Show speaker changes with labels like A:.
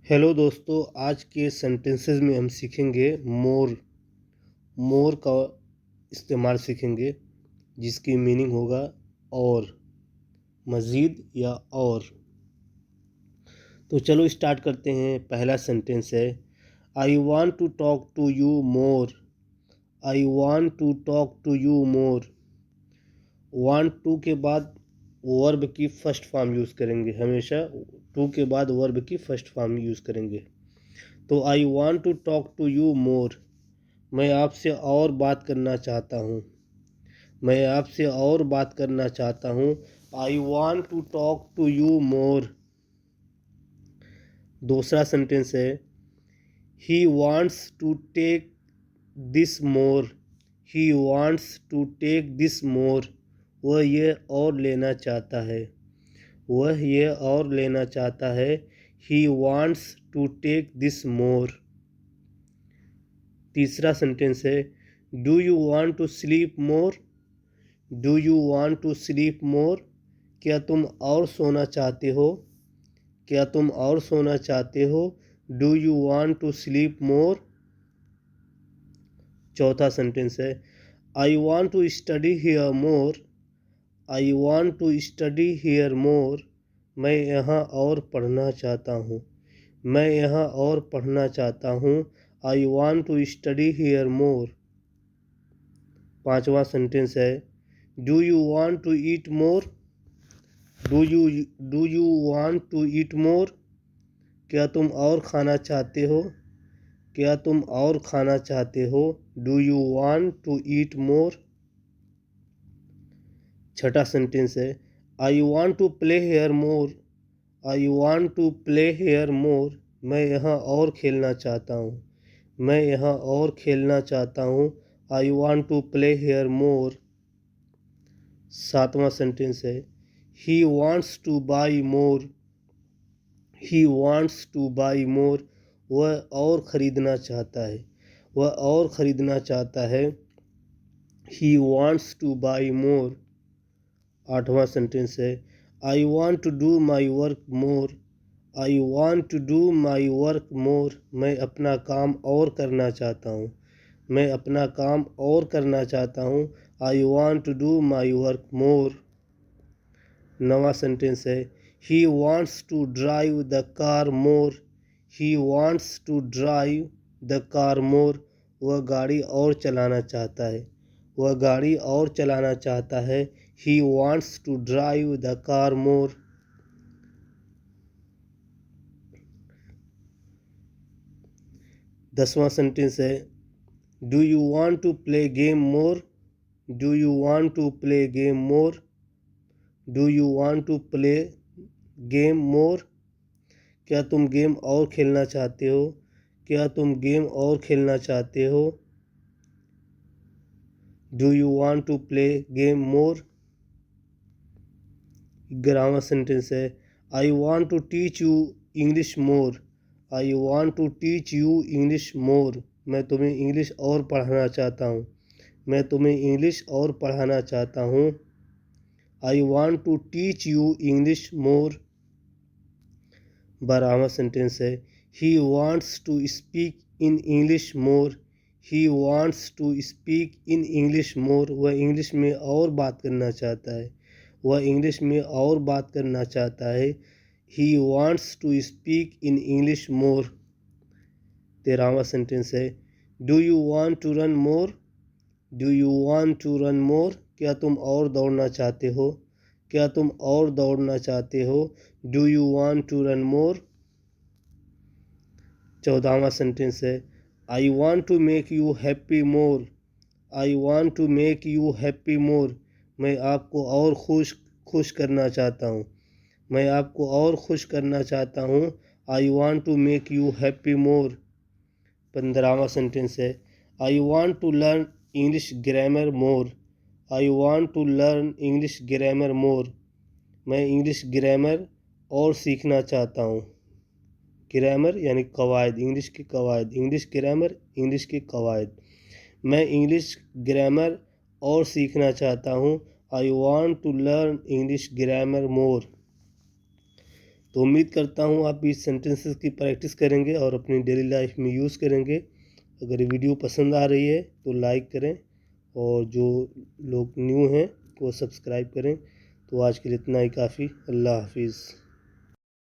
A: Hello दोस्तों, आज के सेंटेंसेस में हम सीखेंगे मोर। मोर का इस्तेमाल सीखेंगे जिसकी मीनिंग होगा और, मज़ीद या और। तो चलो स्टार्ट करते हैं। पहला सेंटेंस है I want to talk to you more. I want to talk to you more. Want to के बाद वर्ब की फर्स्ट फॉर्म यूज़ करेंगे। हमेशा टू के बाद वर्ब की फर्स्ट फॉर्म यूज़ करेंगे। तो I want to talk to you more, मैं आपसे और बात करना चाहता हूँ। मैं आपसे और बात करना चाहता हूँ। I want to talk to you more. दूसरा सेंटेंस है he wants to take this more. He wants to take this more, वह यह और लेना चाहता है। वह यह और लेना चाहता है। He wants to take this more. तीसरा सेंटेंस है do you want to sleep more. Do you want to sleep more, क्या तुम और सोना चाहते हो। क्या तुम और सोना चाहते हो। Do you want to sleep more. चौथा सेंटेंस है I want to study here more. I want to study here more, मैं यहाँ और पढ़ना चाहता हूँ। मैं यहाँ और पढ़ना चाहता हूँ। I want to study here more. पांचवा सेंटेंस है do you want to eat more. Do you want to eat more, क्या तुम और खाना चाहते हो। क्या तुम और खाना चाहते हो। Do you want to eat more. छठा सेंटेंस है I want to play here more. I want to play here more, मैं यहाँ और खेलना चाहता हूँ। मैं यहाँ और खेलना चाहता हूँ। I want to play here more. सातवां सेंटेंस है he wants to buy more. He wants to buy more, वह और ख़रीदना चाहता है। वह और ख़रीदना चाहता है। He wants to buy more. आठवां सेंटेंस है I want to do my work more. I want to do my work more, मैं अपना काम और करना चाहता हूँ। मैं अपना काम और करना चाहता हूँ। I want to do my work more. नवा सेंटेंस है he wants to drive the car more. He wants to drive the car more, वह गाड़ी और चलाना चाहता है। वह गाड़ी और चलाना चाहता है। He wants to drive the car more. दसवां सेंटेंस है do you want to play game more. Do you want to play game more. Do you want to play game more, क्या तुम गेम और खेलना चाहते हो। क्या तुम गेम और खेलना चाहते हो। Do you want to play game more. 11वां सेंटेंस है I want to teach you English more. I want to teach you English more, मैं तुम्हें इंग्लिश और पढ़ाना चाहता हूँ। मैं तुम्हें इंग्लिश और पढ़ाना चाहता हूँ। I want to teach you English more. 12वां सेंटेंस है he wants to speak in English more. He wants to speak in English more, वह इंग्लिश में और बात करना चाहता है। वह इंग्लिश में और बात करना चाहता है। He wants to speak in English more. 13वां सेंटेंस है do you want to run more. Do you want to run more, क्या तुम और दौड़ना चाहते हो। क्या तुम और दौड़ना चाहते हो। Do you want to run more. 14वां सेंटेंस है I want to make you happy more. I want to make you happy more, मैं आपको और खुश करना चाहता हूँ। मैं आपको और खुश करना चाहता हूँ। I want to make you happy more. 15वां सेंटेंस है I want to learn English grammar more. I want to learn English grammar more, मैं इंग्लिश ग्रामर और सीखना चाहता हूँ। ग्रामर यानी कवायद, इंग्लिश की कवायद। इंग्लिश ग्रामर, इंग्लिश की कवायद। मैं इंग्लिश ग्रामर और सीखना चाहता हूँ। I want to learn English grammar more. तो उम्मीद करता हूँ आप इस सेंटेंसेस की प्रैक्टिस करेंगे और अपनी डेली लाइफ में यूज़ करेंगे। अगर वीडियो पसंद आ रही है तो लाइक करें और जो लोग न्यू हैं वो सब्सक्राइब करें। तो आज के लिए इतना ही काफ़ी। अल्लाह हाफिज़।